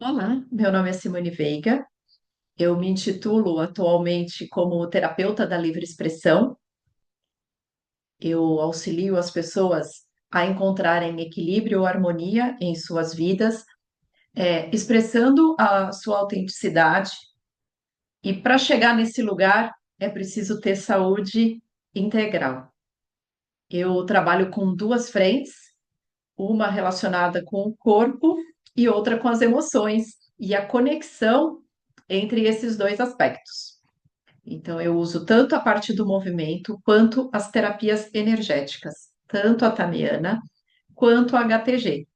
Olá, meu nome é Simone Veiga. Eu me intitulo atualmente como terapeuta da livre expressão. Eu auxilio as pessoas a encontrarem equilíbrio ou harmonia em suas vidas, expressando a sua autenticidade. E para chegar nesse lugar é preciso ter saúde integral. Eu trabalho com duas frentes, uma relacionada com o corpo e outra com as emoções e a conexão entre esses dois aspectos. Então, eu uso tanto a parte do movimento quanto as terapias energéticas, tanto a tamiana quanto a HTG.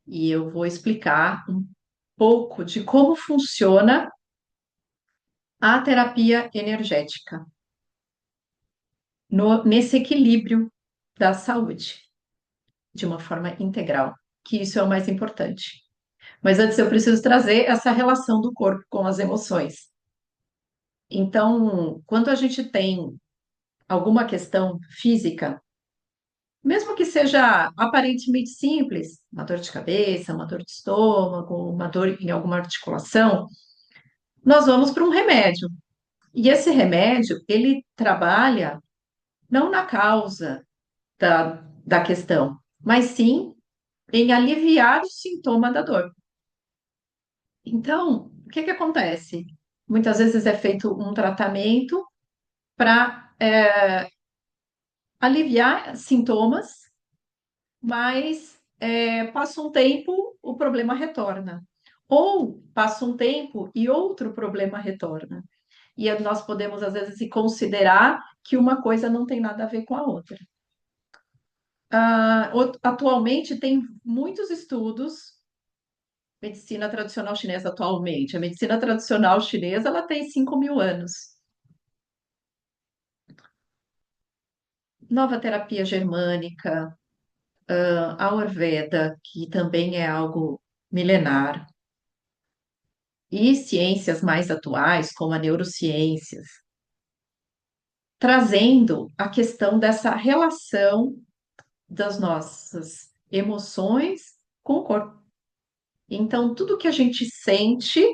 E eu vou explicar um pouco de como funciona a terapia energética nesse equilíbrio da saúde, de uma forma integral, que isso é o mais importante. Mas antes eu preciso trazer essa relação do corpo com as emoções. Então, quando a gente tem alguma questão física, mesmo que seja aparentemente simples, uma dor de cabeça, uma dor de estômago, uma dor em alguma articulação, nós vamos para um remédio. E esse remédio, ele trabalha não na causa da questão, mas sim em aliviar o sintoma da dor. Então, o que que acontece? Muitas vezes é feito um tratamento para aliviar sintomas, mas passa um tempo, o problema retorna. Ou passa um tempo e outro problema retorna. E nós podemos, às vezes, se considerar que uma coisa não tem nada a ver com a outra. Atualmente, tem muitos estudos, medicina tradicional chinesa atualmente. A medicina tradicional chinesa, ela tem 5.000 anos. Nova terapia germânica, a Ayurveda, que também é algo milenar, e ciências mais atuais, como a neurociências, trazendo a questão dessa relação das nossas emoções com o corpo. Então, tudo que a gente sente,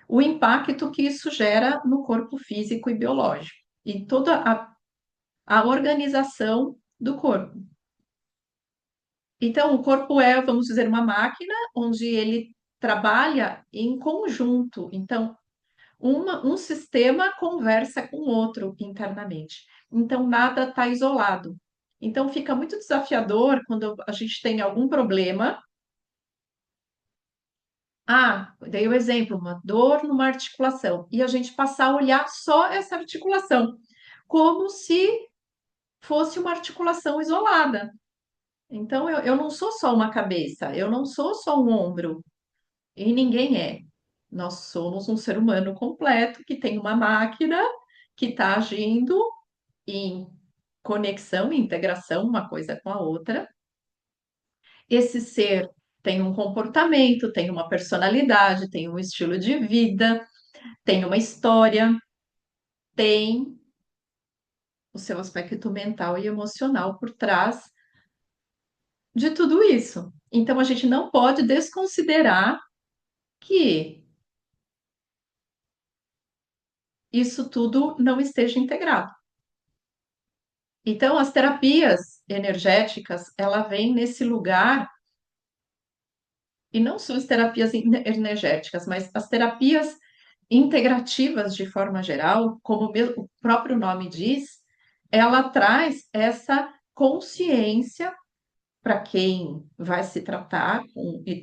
o impacto que isso gera no corpo físico e biológico, e toda a organização do corpo. Então, o corpo é, vamos dizer, uma máquina onde ele trabalha em conjunto. Então, um sistema conversa com o outro internamente. Então, nada está isolado. Então, fica muito desafiador quando a gente tem algum problema. Dei o exemplo, uma dor numa articulação, e a gente passar a olhar só essa articulação, como se fosse uma articulação isolada. Então, eu não sou só uma cabeça, eu não sou só um ombro, e ninguém é. Nós somos um ser humano completo que tem uma máquina que está agindo em conexão e integração uma coisa com a outra. Esse ser tem um comportamento, tem uma personalidade, tem um estilo de vida, tem uma história, tem o seu aspecto mental e emocional por trás de tudo isso. Então a gente não pode desconsiderar que isso tudo não esteja integrado. Então as terapias energéticas, ela vem nesse lugar, e não só as terapias energéticas, mas as terapias integrativas de forma geral, como o próprio nome diz, ela traz essa consciência para quem vai se tratar,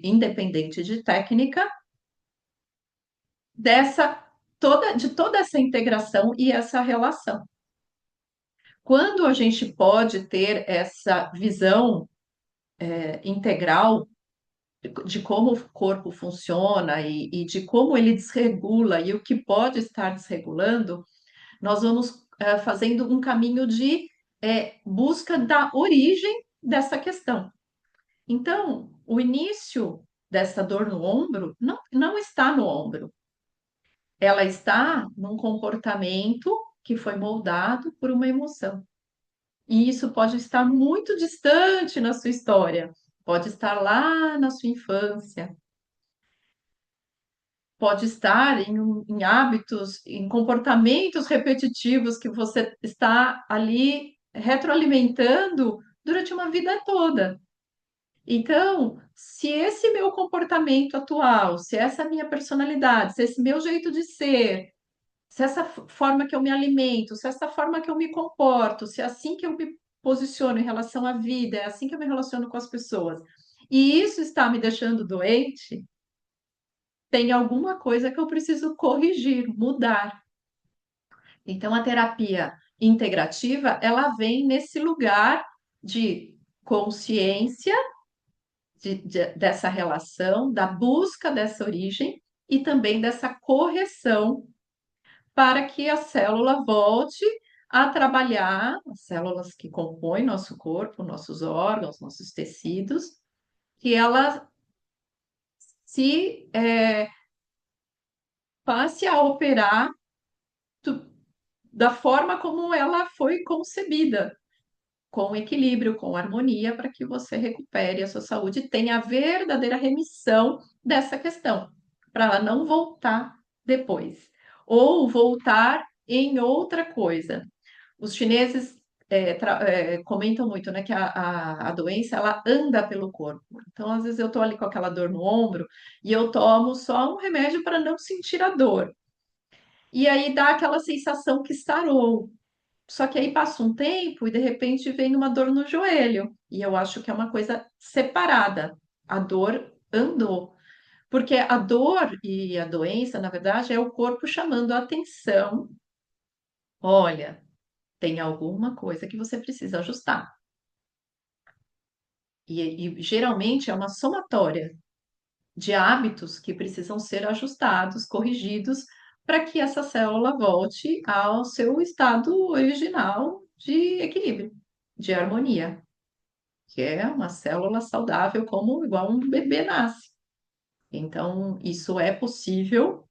independente de técnica, de toda essa integração e essa relação. Quando a gente pode ter essa visão integral de como o corpo funciona e de como ele desregula e o que pode estar desregulando, nós vamos fazendo um caminho de busca da origem dessa questão. Então, o início dessa dor no ombro não está no ombro, ela está num comportamento que foi moldado por uma emoção. E isso pode estar muito distante na sua história, pode estar lá na sua infância. pode estar em hábitos, em comportamentos repetitivos que você está ali retroalimentando durante uma vida toda. Então, se esse meu comportamento atual, se essa minha personalidade, se esse meu jeito de ser, se essa forma que eu me alimento, se essa forma que eu me comporto, se é assim que eu me posiciono em relação à vida, é assim que eu me relaciono com as pessoas, e isso está me deixando doente, tem alguma coisa que eu preciso corrigir, mudar. Então, a terapia integrativa, ela vem nesse lugar de consciência dessa relação, da busca dessa origem e também dessa correção para que a célula volte a trabalhar, as células que compõem nosso corpo, nossos órgãos, nossos tecidos, que ela se passe a operar da forma como ela foi concebida, com equilíbrio, com harmonia, para que você recupere a sua saúde e tenha a verdadeira remissão dessa questão, para ela não voltar depois, ou voltar em outra coisa. Os chineses comentam muito, né, que a doença ela anda pelo corpo. Então, às vezes eu estou ali com aquela dor no ombro e eu tomo só um remédio para não sentir a dor. E aí dá aquela sensação que sarou. Só que aí passa um tempo e de repente vem uma dor no joelho. E eu acho que é uma coisa separada. A dor andou. Porque a dor e a doença, na verdade, é o corpo chamando a atenção. Olha, tem alguma coisa que você precisa ajustar. E geralmente é uma somatória de hábitos que precisam ser ajustados, corrigidos, para que essa célula volte ao seu estado original de equilíbrio, de harmonia, que é uma célula saudável, como igual um bebê nasce. Então, isso é possível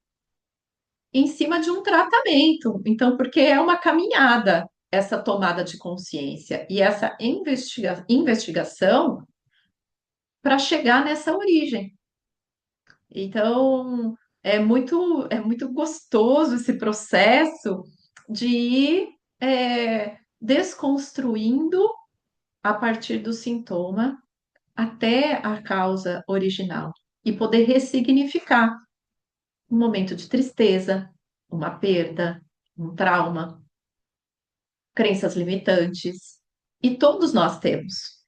em cima de um tratamento. Então, porque é uma caminhada essa tomada de consciência e essa investigação para chegar nessa origem. Então, é muito gostoso esse processo de ir desconstruindo a partir do sintoma até a causa original e poder ressignificar um momento de tristeza, uma perda, um trauma, crenças limitantes. E todos nós temos.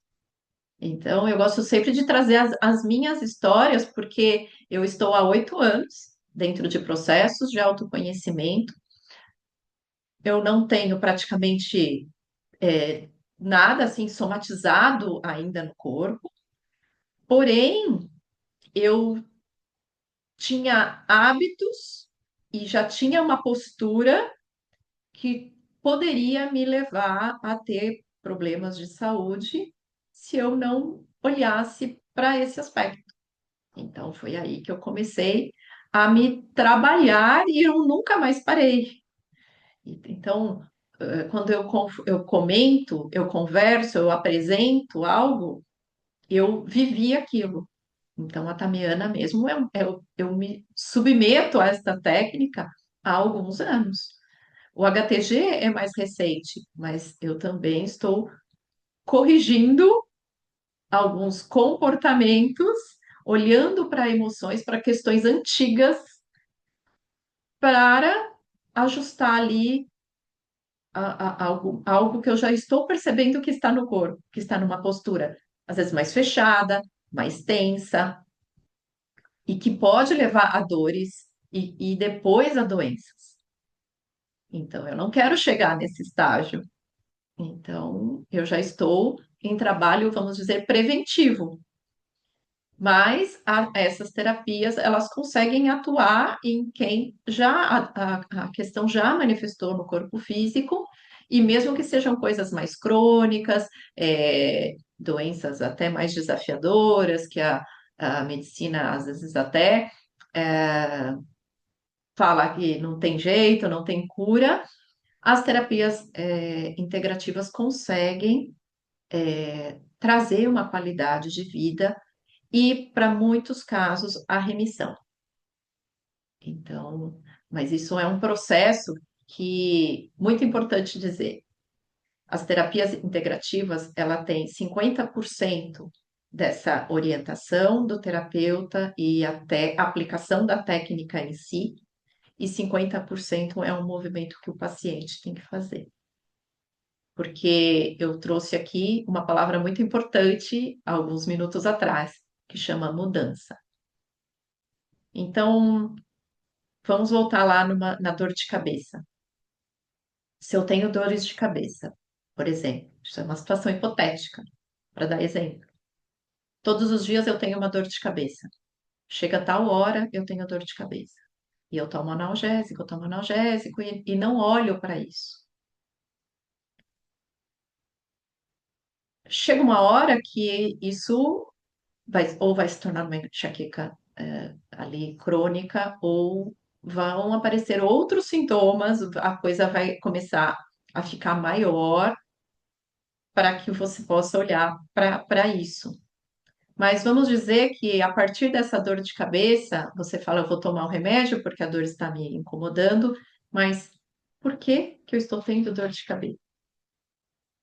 Então, eu gosto sempre de trazer as minhas histórias, porque eu estou há 8 anos dentro de processos de autoconhecimento. Eu não tenho praticamente nada assim somatizado ainda no corpo, porém, eu tinha hábitos e já tinha uma postura que poderia me levar a ter problemas de saúde se eu não olhasse para esse aspecto. Então foi aí que eu comecei a me trabalhar e eu nunca mais parei. Então, quando eu comento, eu converso, eu apresento algo, eu vivi aquilo. Então, a Tamiana mesmo, eu me submeto a esta técnica há alguns anos. O HTG é mais recente, mas eu também estou corrigindo alguns comportamentos, olhando para emoções, para questões antigas, para ajustar ali algo que eu já estou percebendo que está no corpo, que está numa postura, às vezes mais fechada, mais tensa, e que pode levar a dores e depois a doenças. Então, eu não quero chegar nesse estágio. Então, eu já estou em trabalho, vamos dizer, preventivo. Mas essas terapias, elas conseguem atuar em quem já a questão já manifestou no corpo físico, e mesmo que sejam coisas mais crônicas, doenças até mais desafiadoras, que a medicina às vezes até é, fala que não tem jeito, não tem cura, as terapias integrativas conseguem trazer uma qualidade de vida e, para muitos casos, a remissão. Então, mas isso é um processo que muito importante dizer. As terapias integrativas, ela tem 50% dessa orientação do terapeuta e até a aplicação da técnica em si, e 50% é um movimento que o paciente tem que fazer. Porque eu trouxe aqui uma palavra muito importante alguns minutos atrás, que chama mudança. Então, vamos voltar lá na dor de cabeça. Se eu tenho dores de cabeça, por exemplo, isso é uma situação hipotética, para dar exemplo. Todos os dias eu tenho uma dor de cabeça. Chega tal hora, eu tenho dor de cabeça. E eu tomo analgésico e não olho para isso. Chega uma hora que isso vai se tornar uma enxaqueca ali crônica, ou vão aparecer outros sintomas, a coisa vai começar a ficar maior para que você possa olhar para isso. Mas vamos dizer que a partir dessa dor de cabeça, você fala, eu vou tomar o remédio porque a dor está me incomodando, mas por que que eu estou tendo dor de cabeça?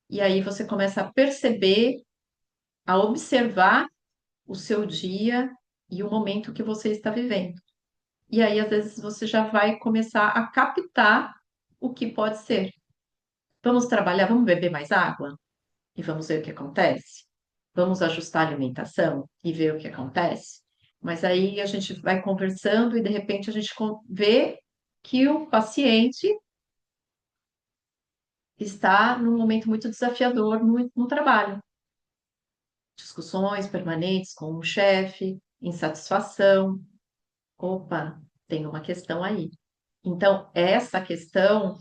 E aí você começa a perceber, a observar o seu dia e o momento que você está vivendo. E aí, às vezes, você já vai começar a captar o que pode ser. Vamos trabalhar, vamos beber mais água e vamos ver o que acontece? Vamos ajustar a alimentação e ver o que acontece? Mas aí a gente vai conversando e de repente a gente vê que o paciente está num momento muito desafiador no trabalho. Discussões permanentes com o chefe, insatisfação. Opa, tem uma questão aí. Então, essa questão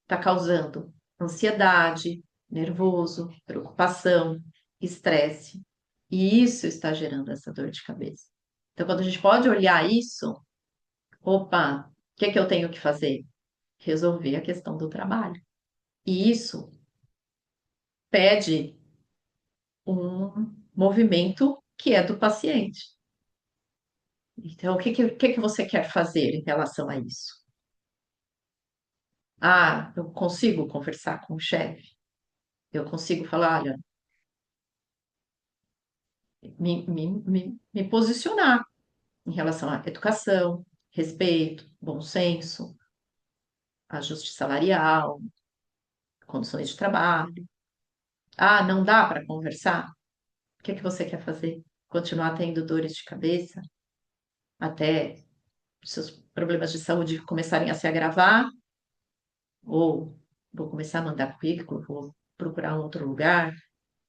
está causando ansiedade, nervoso, preocupação, estresse. E isso está gerando essa dor de cabeça. Então, quando a gente pode olhar isso, opa, o que é que eu tenho que fazer? Resolver a questão do trabalho. E isso pede um movimento que é do paciente. Então, o que que você quer fazer em relação a isso? Ah, eu consigo conversar com o chefe? Eu consigo falar, olha, me posicionar em relação à educação, respeito, bom senso, ajuste salarial, condições de trabalho. Ah, não dá para conversar? O que é que você quer fazer? Continuar tendo dores de cabeça até seus problemas de saúde começarem a se agravar? Ou vou começar a mandar currículo, vou procurar um outro lugar?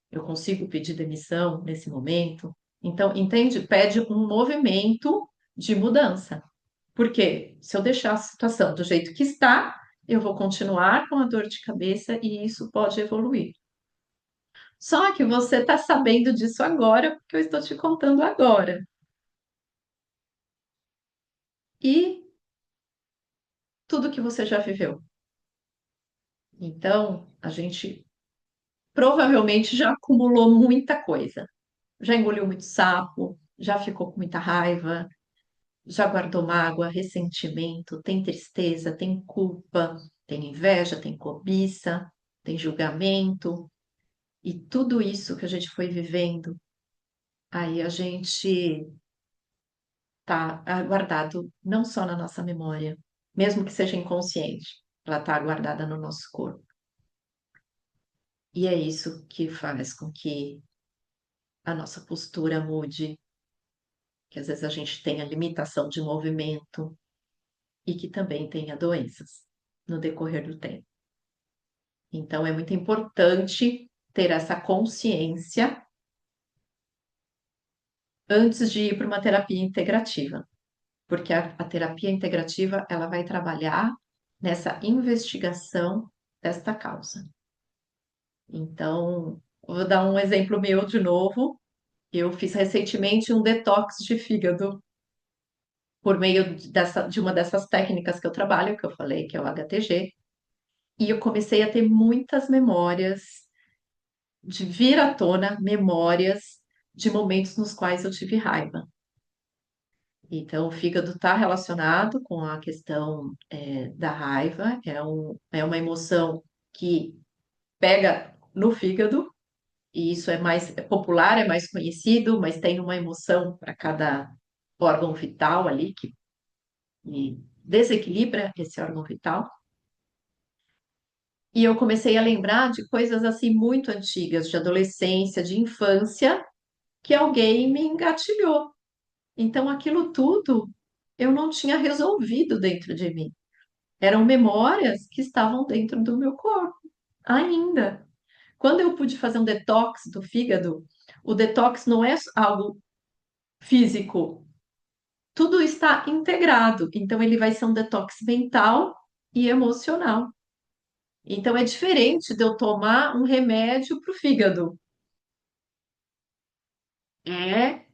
Eu consigo pedir demissão nesse momento? Então, entende? Pede um movimento de mudança. Porque se eu deixar a situação do jeito que está, eu vou continuar com a dor de cabeça e isso pode evoluir. Só que você está sabendo disso agora, porque eu estou te contando agora. E tudo que você já viveu. Então, a gente provavelmente já acumulou muita coisa. Já engoliu muito sapo, já ficou com muita raiva, já guardou mágoa, ressentimento, tem tristeza, tem culpa, tem inveja, tem cobiça, tem julgamento. E tudo isso que a gente foi vivendo, aí a gente tá guardado não só na nossa memória, mesmo que seja inconsciente, ela está guardada no nosso corpo. E é isso que faz com que a nossa postura mude, que às vezes a gente tenha limitação de movimento e que também tenha doenças no decorrer do tempo. Então é muito importante ter essa consciência antes de ir para uma terapia integrativa. Porque a terapia integrativa ela vai trabalhar nessa investigação desta causa. Então, vou dar um exemplo meu de novo. Eu fiz recentemente um detox de fígado por meio de uma dessas técnicas que eu trabalho, que eu falei, que é o HTG, e eu comecei a ter muitas memórias, de vir à tona memórias de momentos nos quais eu tive raiva. Então, o fígado está relacionado com a questão da raiva, é uma emoção que pega no fígado, e isso é mais popular, é mais conhecido, mas tem uma emoção para cada órgão vital ali que desequilibra esse órgão vital. E eu comecei a lembrar de coisas assim muito antigas, de adolescência, de infância, que alguém me engatilhou. Então, aquilo tudo eu não tinha resolvido dentro de mim. Eram memórias que estavam dentro do meu corpo ainda. Quando eu pude fazer um detox do fígado, o detox não é algo físico, tudo está integrado. Então, ele vai ser um detox mental e emocional. Então, é diferente de eu tomar um remédio para o fígado. É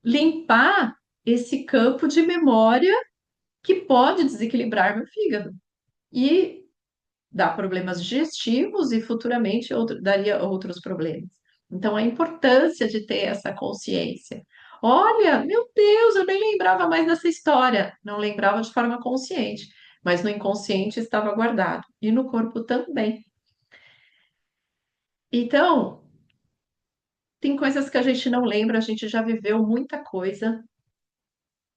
limpar esse campo de memória que pode desequilibrar meu fígado e dar problemas digestivos e futuramente daria outros problemas. Então, a importância de ter essa consciência. Olha, meu Deus, eu nem lembrava mais dessa história. Não lembrava de forma consciente, mas no inconsciente estava guardado e no corpo também. Então, tem coisas que a gente não lembra, a gente já viveu muita coisa,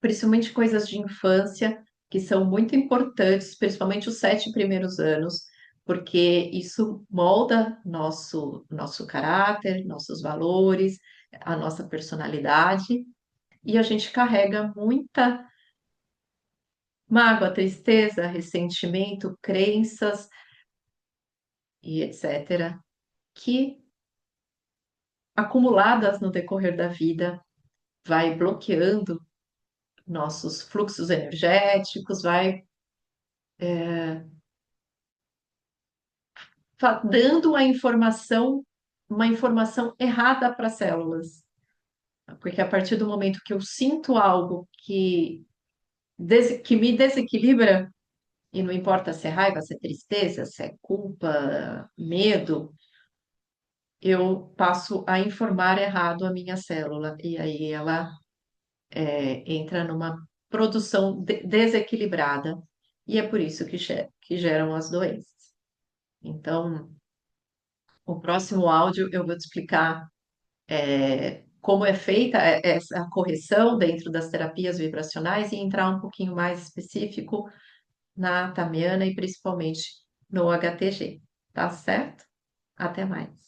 principalmente coisas de infância, que são muito importantes, principalmente os 7 primeiros anos, porque isso molda nosso caráter, nossos valores, a nossa personalidade, e a gente carrega muita mágoa, tristeza, ressentimento, crenças e etc., que acumuladas no decorrer da vida vai bloqueando nossos fluxos energéticos, vai dando uma informação errada para as células. Porque a partir do momento que eu sinto algo que me desequilibra, e não importa se é raiva, se é tristeza, se é culpa, medo, eu passo a informar errado a minha célula. E aí ela entra numa produção desequilibrada. E é por isso que geram as doenças. Então, o próximo áudio eu vou te explicar como é feita essa correção dentro das terapias vibracionais e entrar um pouquinho mais específico na Tamiana e principalmente no HTG. Tá certo? Até mais.